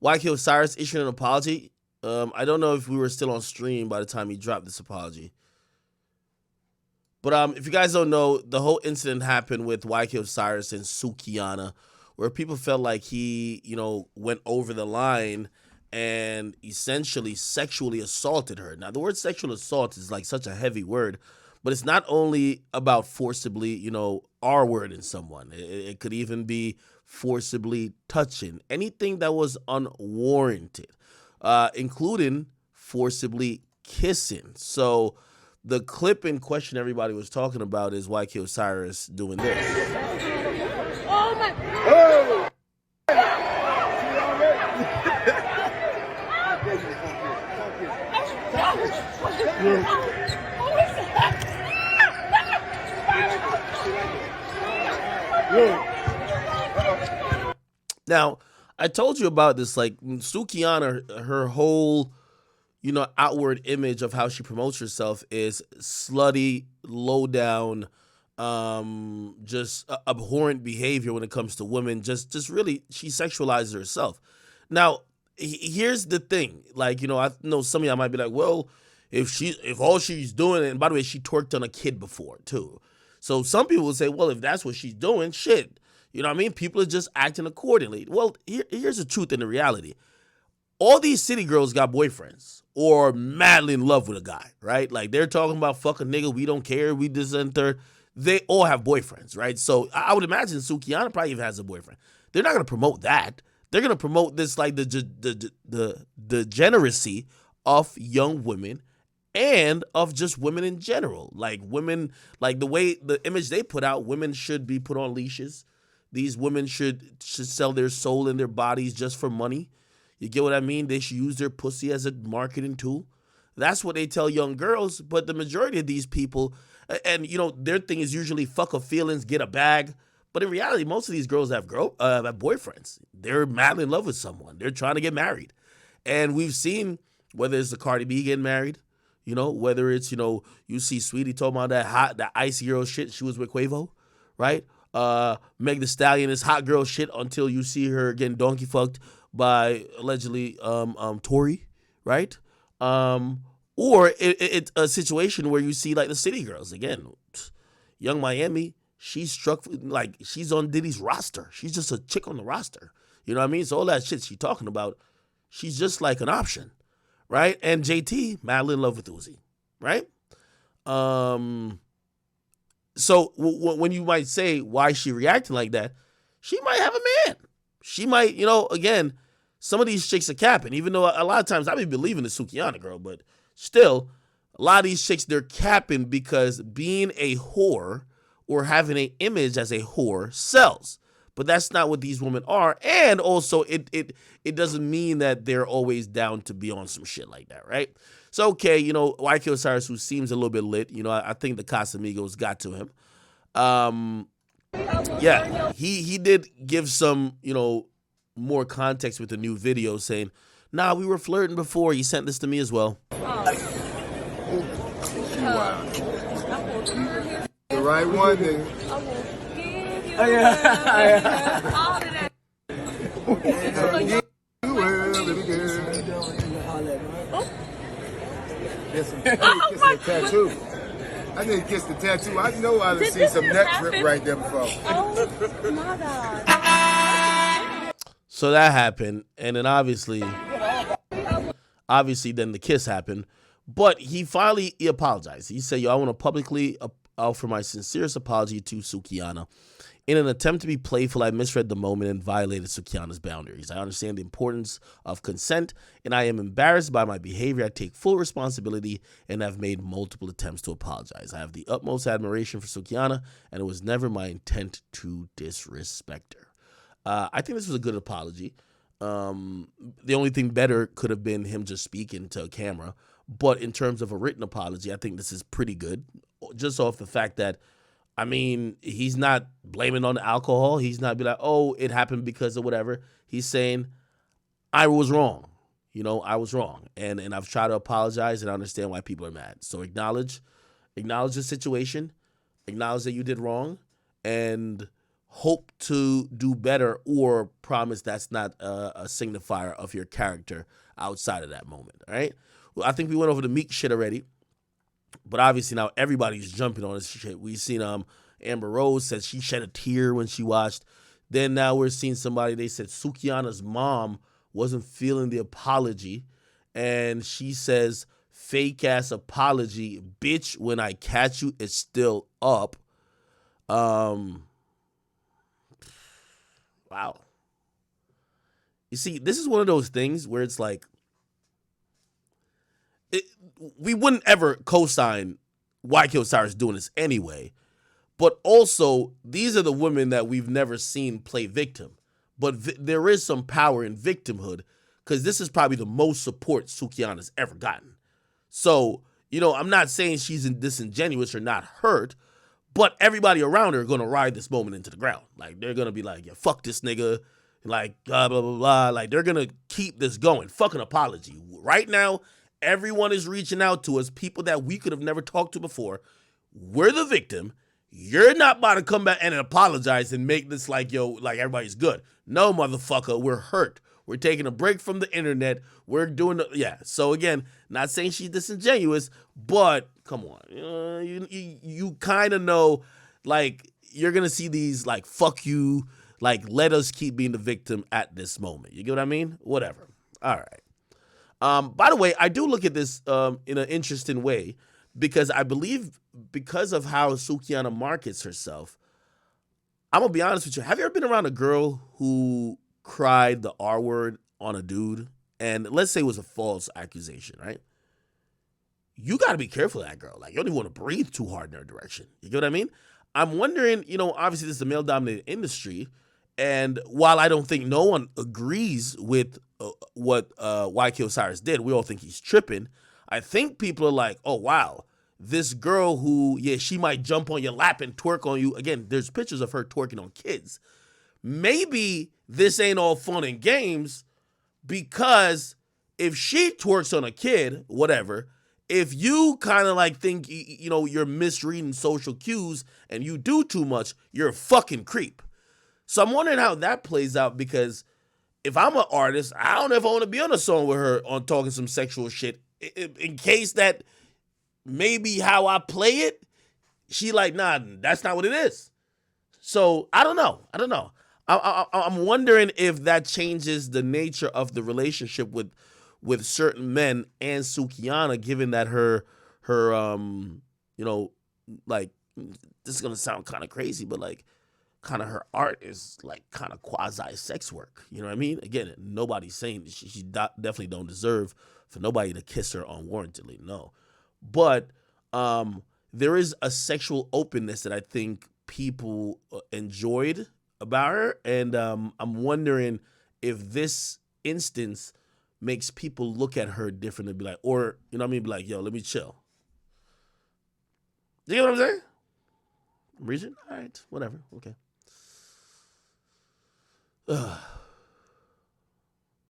YK Osiris issued an apology. I don't know if we were still on stream by the time he dropped this apology. But if you guys don't know, the whole incident happened with YK Osiris and Sukihana, where people felt like he, went over the line and essentially sexually assaulted her. Now, the word sexual assault is like such a heavy word, but it's not only about forcibly, R-wording someone. It could even be forcibly touching anything that was unwarranted, including forcibly kissing. So the clip in question everybody was talking about is YK Osiris doing this. Oh my! Oh! Now, I told you about this, like Sukihana, her whole, outward image of how she promotes herself is slutty, low down, just abhorrent behavior when it comes to women. Just really, she sexualizes herself. Now, here's the thing. Like, I know some of y'all might be like, well, if all she's doing, and by the way, she twerked on a kid before too. So some people will say, well, if that's what she's doing, shit. You know what I mean? People are just acting accordingly. Well, here's the truth and the reality. All these city girls got boyfriends or madly in love with a guy, right? Like they're talking about fuck a nigga, we don't care, we this and third. They all have boyfriends, right? So I would imagine Sukihana probably even has a boyfriend. They're not going to promote that. They're going to promote this, like the degeneracy of young women and of just women in general. Like women, like the way the image they put out, women should be put on leashes. These women should sell their soul and their bodies just for money. You get what I mean? They should use their pussy as a marketing tool. That's what they tell young girls. But the majority of these people, and their thing is usually fuck her feelings, get a bag. But in reality, most of these girls have boyfriends. They're madly in love with someone. They're trying to get married. And we've seen whether it's the Cardi B getting married, whether it's, you see Sweetie talking about that icy girl shit she was with Quavo, right? Meg Thee Stallion is hot girl shit until you see her getting donkey fucked by allegedly Tory, right? Or it's a situation where you see like the city girls again. Young Miami, she's she's on Diddy's roster. She's just a chick on the roster. You know what I mean? So all that shit she's talking about, she's just like an option, right? And JT, madly in love with Uzi, right? So when you might say, why is she reacting like that? She might have a man. She might, again, some of these chicks are capping, even though a lot of times I be believing the Sukihana girl, but still, a lot of these chicks, they're capping because being a whore or having an image as a whore sells. But that's not what these women are. And also, it doesn't mean that they're always down to be on some shit like that, right? So, okay, YK Osiris, who seems a little bit lit, I think the Casamigos got to him. Yeah, he did give some, more context with the new video saying, nah, we were flirting before. He sent this to me as well. The right one, then. Oh, yeah. Tattoo. I need to kiss the tattoo. I know I done seen some neck grip right there before. Oh my God. So that happened, and then obviously then the kiss happened. But he apologized. He said, I want to publicly offer my sincerest apology to Sukihana. In an attempt to be playful, I misread the moment and violated Sukihana's boundaries. I understand the importance of consent, and I am embarrassed by my behavior. I take full responsibility and have made multiple attempts to apologize. I have the utmost admiration for Sukihana, and it was never my intent to disrespect her. I think this was a good apology. The only thing better could have been him just speaking to a camera. But in terms of a written apology, I think this is pretty good. Just off the fact that, he's not blaming on the alcohol. He's not be like, oh, it happened because of whatever. He's saying, I was wrong. I was wrong. And I've tried to apologize and I understand why people are mad. So acknowledge the situation, acknowledge that you did wrong, and hope to do better or promise that's not a signifier of your character outside of that moment. All right. Well, I think we went over the Meek shit already, but obviously now everybody's jumping on this shit. We've seen Amber Rose said she shed a tear when she watched. Then now we're seeing somebody, they said Sukihana's mom wasn't feeling the apology, and she says fake ass apology, bitch, when I catch you it's still up. Wow. You see, this is one of those things where it's like we wouldn't ever co-sign YK Osiris doing this anyway. But also, these are the women that we've never seen play victim. But there is some power in victimhood, because this is probably the most support Sukihana's ever gotten. So, I'm not saying she's disingenuous or not hurt, but everybody around her are going to ride this moment into the ground. Like, they're going to be like, yeah, fuck this nigga. Like, blah, blah, blah, blah. Like, they're going to keep this going. Fuck an apology. Right now, everyone is reaching out to us, people that we could have never talked to before. We're the victim. You're not about to come back and apologize and make this like, like everybody's good. No, motherfucker, we're hurt. We're taking a break from the internet. We're doing So again, not saying she's disingenuous, but come on, you kind of know, like, you're gonna see these like, fuck you, like, let us keep being the victim at this moment. You get what I mean? Whatever. All right. By the way, I do look at this in an interesting way, because I believe, because of how Sukihana markets herself, I'm gonna be honest with you. Have you ever been around a girl who cried the R word on a dude? And let's say it was a false accusation, right? You got to be careful of that girl. Like, you don't even want to breathe too hard in her direction. You get what I mean? I'm wondering, obviously this is a male-dominated industry, and while I don't think no one agrees with what YK Osiris did, we all think he's tripping. I think people are like, oh, wow, this girl who, she might jump on your lap and twerk on you. Again, there's pictures of her twerking on kids. Maybe this ain't all fun and games, because if she twerks on a kid, whatever, if you kind of like think, you're misreading social cues and you do too much, you're a fucking creep. So I'm wondering how that plays out, because if I'm an artist, I don't know if I want to be on a song with her on talking some sexual shit, in case that maybe how I play it, she like, nah, that's not what it is. So I don't know. I'm wondering if that changes the nature of the relationship with certain men and Sukihana, given that her like, this is gonna sound kind of crazy, but like, kind of her art is like kind of quasi sex work. You know what I mean? Again, nobody's saying she definitely don't deserve for nobody to kiss her unwarrantedly. No, but there is a sexual openness that I think people enjoyed about her, and I'm wondering if this instance makes people look at her different and be like, or be like, yo, let me chill. You get what I'm saying? I'm reaching? All right, whatever, okay.